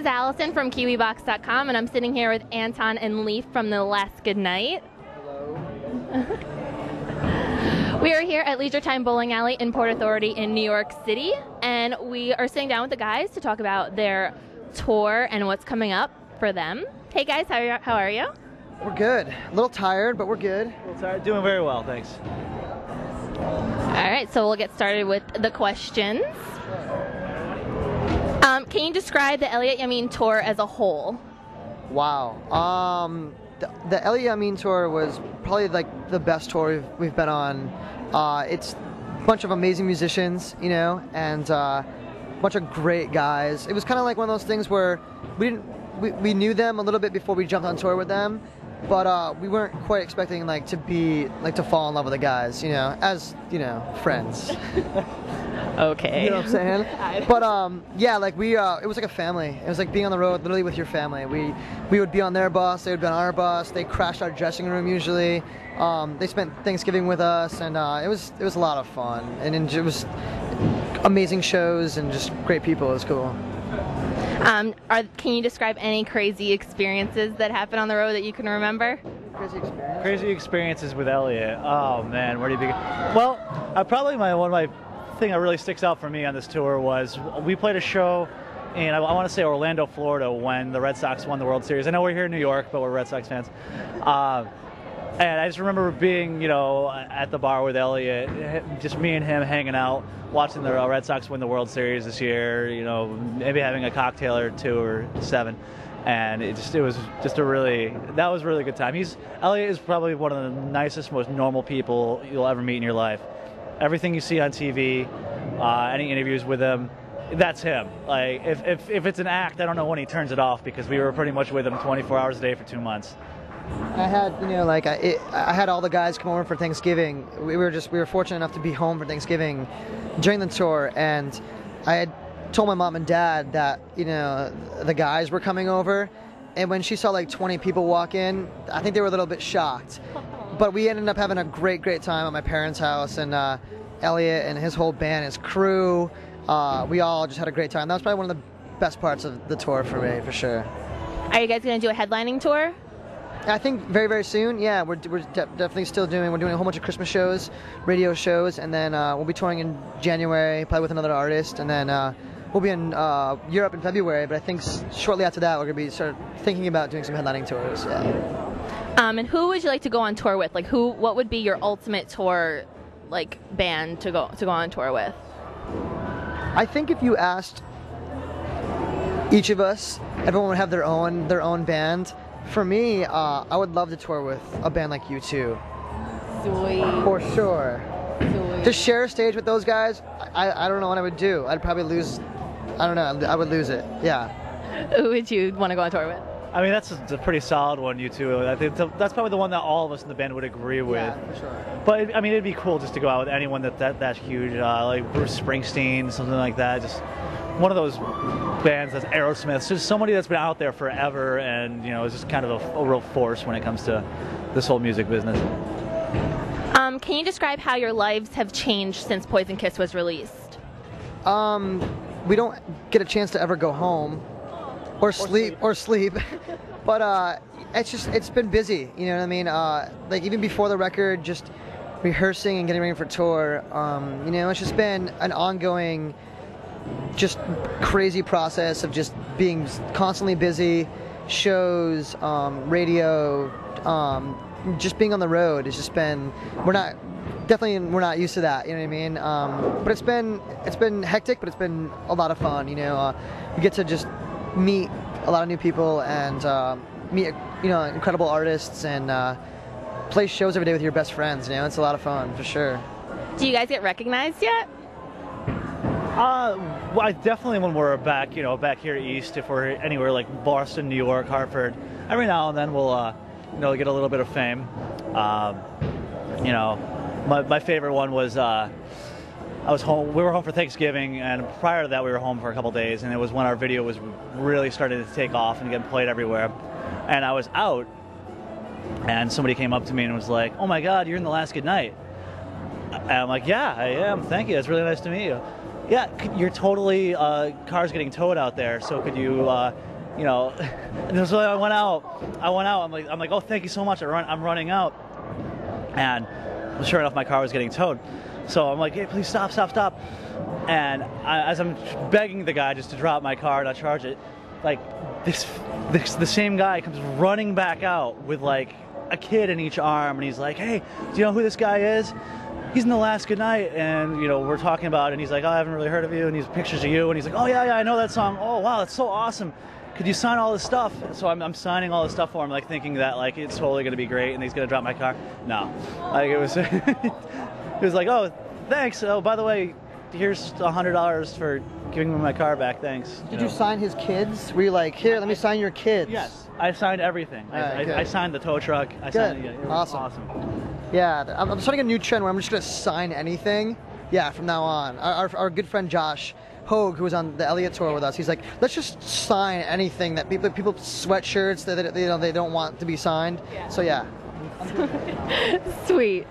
Allison from KiwiboxDotCom, and I'm sitting here with Anton and Leif from the Last Goodnight. Hello. We are here at Leisure Time Bowling Alley in Port Authority in New York City, and we are sitting down with the guys to talk about their tour and what's coming up for them. Hey guys, how are you? We're good. A little tired, but we're good. A little tired. Doing very well, thanks. All right, so we'll get started with the questions. Can you describe the Elliott Yamin tour as a whole? Wow. The Elliott Yamin tour was probably like the best tour we've been on. It's a bunch of amazing musicians, you know, and a bunch of great guys. It was kind of like one of those things where we knew them a little bit before we jumped on tour with them, but we weren't quite expecting to fall in love with the guys, you know, as friends. Okay. You know what I'm saying? But yeah, like it was like a family. It was like being on the road literally with your family. We would be on their bus, they would be on our bus. They crashed our dressing room usually. They spent Thanksgiving with us, and it was a lot of fun. And it was amazing shows and just great people. It was cool. Can you describe any crazy experiences that happened on the road that you can remember? Crazy experiences with Elliott. Oh man, where do you begin? Well, probably one of my thing that really sticks out for me on this tour was we played a show in, I want to say, Orlando, Florida, when the Red Sox won the World Series. I know we're here in New York, but we're Red Sox fans. And I just remember being, at the bar with Elliott, just me and him hanging out, watching the Red Sox win the World Series this year, maybe having a cocktail or two or seven. And that was a really good time. Elliott is probably one of the nicest, most normal people you'll ever meet in your life. Everything you see on TV, any interviews with him, that's him. Like if it's an act, I don't know when he turns it off, because we were pretty much with him 24 hours a day for 2 months. I had, I had all the guys come over for Thanksgiving. We were fortunate enough to be home for Thanksgiving during the tour, and I had told my mom and dad that, the guys were coming over, and when she saw like 20 people walk in, I think they were a little bit shocked. But we ended up having a great time at my parents' house, and Elliott and his whole band, his crew, we all just had a great time. That was probably one of the best parts of the tour for me, for sure. Are you guys going to do a headlining tour? I think very, very soon, yeah. We're definitely still doing a whole bunch of Christmas shows, radio shows, and then we'll be touring in January, probably with another artist, and then we'll be in Europe in February, but I think shortly after that we're going to be sort of thinking about doing some headlining tours, yeah. And who would you like to go on tour with? Like, what would be your ultimate tour, like, band to go on tour with? I think if you asked each of us, everyone would have their own band. For me, I would love to tour with a band like U2. Sweet. For sure. Sweet. To share a stage with those guys, I don't know what I would do. I'd probably lose. I don't know. I would lose it. Yeah. Who would you want to go on tour with? I mean, that's a pretty solid one, U2. I think that's probably the one that all of us in the band would agree with. Yeah, for sure. But I mean, it'd be cool just to go out with anyone that's huge, like Bruce Springsteen, something like that. Just one of those bands that's Aerosmith, just somebody that's been out there forever, and is just kind of a real force when it comes to this whole music business. Can you describe how your lives have changed since Poison Kiss was released? We don't get a chance to ever go home or sleep. But it's been busy, you know what I mean? Like even before the record, just rehearsing and getting ready for tour, it's just been an ongoing, just crazy process of just being constantly busy, shows, radio, just being on the road. It's just been, we're not used to that, you know what I mean? But it's been hectic, but it's been a lot of fun, we get to just meet a lot of new people and meet incredible artists and play shows every day with your best friends. It's a lot of fun, for sure. Do you guys get recognized yet? Well, definitely when we're back here east, if we're anywhere like Boston, New York, Hartford, every now and then we'll get a little bit of fame. My favorite one was we were home for Thanksgiving, and prior to that we were home for a couple days, and it was when our video was really starting to take off and get played everywhere. And I was out, and somebody came up to me and was like, "Oh my God, you're in the Last Goodnight." And I'm like, "Yeah, I am. Thank you. It's really nice to meet you." "Yeah, you're totally car's getting towed out there. So could you you know, and so I went out. I'm like, oh, thank you so much. I'm running out, and sure enough, my car was getting towed. So I'm like, hey, please stop. And as I'm begging the guy just to drop my car, not charge it, like the same guy comes running back out with like a kid in each arm, and he's like, hey, do you know who this guy is? He's in the Last Goodnight, and you know, we're talking about it, and he's like, oh, I haven't really heard of you, and he's pictures of you, and he's like, oh yeah, I know that song. Oh wow, that's so awesome. Could you sign all this stuff? So I'm signing all this stuff for him, like thinking that like it's totally gonna be great, and he's gonna drop my car. No, like it was, it was like, oh, thanks. Oh, by the way, here's $100 for giving me my car back. Thanks. Did you sign his kids? Were you like, here, let me sign your kids? Yes, I signed everything. I signed the tow truck. I signed it. It was awesome. Yeah, I'm starting a new trend where I'm just gonna sign anything. Yeah, from now on. Our good friend Josh Hogue, who was on the Elliott tour with us, he's like, let's just sign anything that people sweatshirts that they don't want to be signed. Yeah. So yeah. Sweet.